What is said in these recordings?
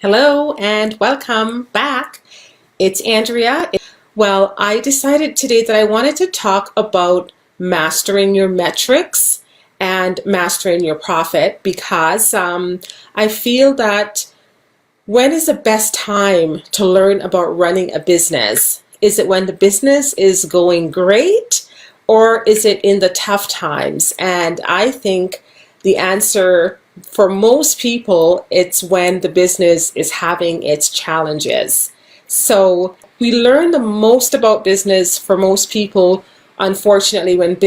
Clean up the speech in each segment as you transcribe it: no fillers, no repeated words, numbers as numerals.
Hello and welcome back. It's Andrea. Well, I decided today that I wanted to talk about mastering your metrics and mastering your profit because I feel that when is the best time to learn about running a business? Is it when the business is going great or is it in the tough times? And I think the answer for most people, it's when the business is having its challenges. So we learn the most about business for most people, unfortunately, when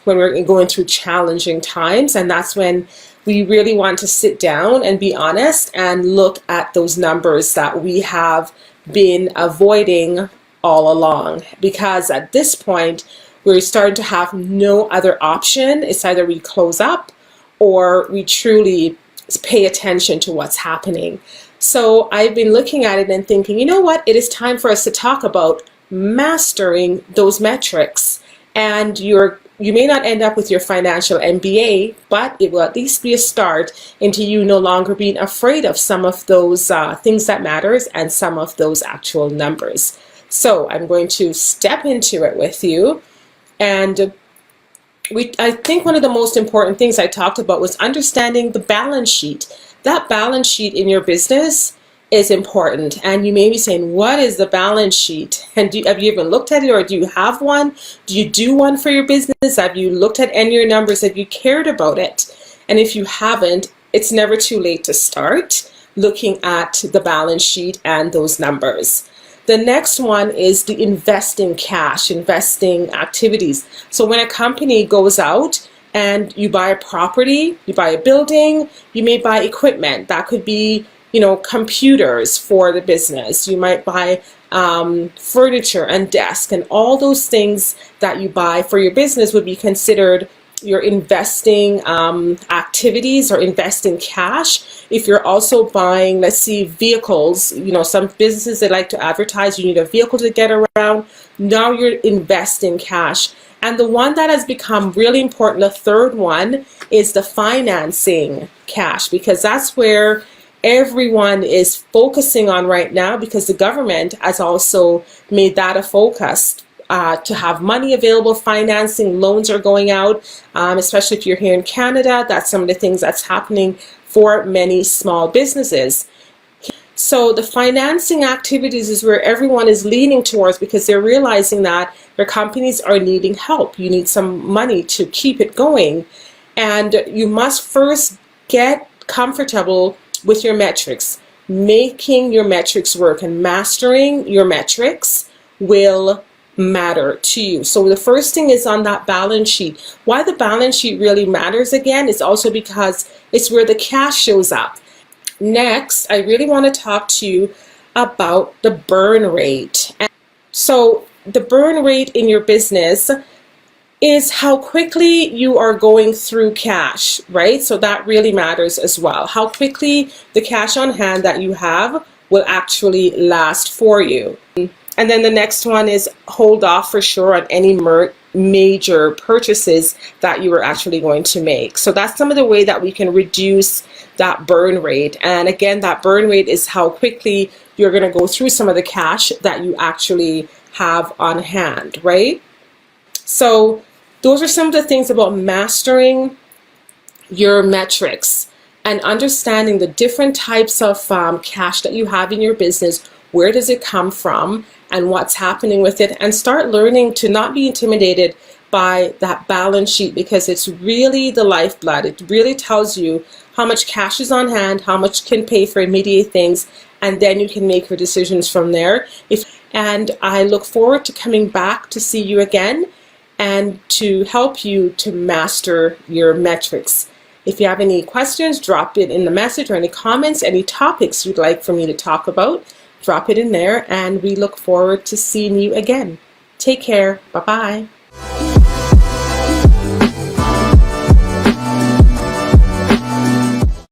we're going through challenging times. And that's when we really want to sit down and be honest and look at those numbers that we have been avoiding all along. Because at this point, we're starting to have no other option. It's either we close up or we truly pay attention to what's happening. So I've been looking at it and thinking, you know what? It is time for us to talk about mastering those metrics. And you may not end up with your financial MBA, but it will at least be a start into you no longer being afraid of some of those things that matters and some of those actual numbers. So I'm going to step into it with you. And I think one of the most important things I talked about was understanding the balance sheet. That balance sheet in your business is important. And you may be saying, what is the balance sheet? And have you even looked at it, or do you have one? Do you do one for your business? Have you looked at any of your numbers? Have you cared about it? And if you haven't, it's never too late to start looking at the balance sheet and those numbers. The next one is the investing cash, investing activities. So when a company goes out and you buy a property, you buy a building, you may buy equipment. That could be, computers for the business. You might buy furniture and desk, and all those things that you buy for your business would be considered your investing activities or investing cash. If you're also buying, let's see, vehicles, some businesses, they like to advertise you need a vehicle to get around. Now you're investing cash. And the one that has become really important, the third one, is the financing cash, because that's where everyone is focusing on right now, because the government has also made that a focus. To have money available, financing, loans are going out, especially if you're here in Canada. That's some of the things that's happening for many small businesses. So the financing activities is where everyone is leaning towards, because they're realizing that their companies are needing help. You need some money to keep it going. And you must first get comfortable with your metrics. Making your metrics work and mastering your metrics will matter to you. So the first thing is on that balance sheet. Why the balance sheet really matters again is also because it's where the cash shows up. Next, I really want to talk to you about the burn rate. So the burn rate in your business is how quickly you are going through cash, right? So that really matters as well. How quickly the cash on hand that you have will actually last for you. And then the next one is hold off for sure on any major purchases that you are actually going to make. So that's some of the way that we can reduce that burn rate. And again, that burn rate is how quickly you're going to go through some of the cash that you actually have on hand, right? So those are some of the things about mastering your metrics and understanding the different types of cash that you have in your business. Where does it come from and what's happening with it? And start learning to not be intimidated by that balance sheet, because it's really the lifeblood. It really tells you how much cash is on hand, how much can pay for immediate things, and then you can make your decisions from there. And I look forward to coming back to see you again and to help you to master your metrics. If you have any questions, drop it in the message, or any comments, any topics you'd like for me to talk about. Drop it in there, and we look forward to seeing you again. Take care. Bye-bye.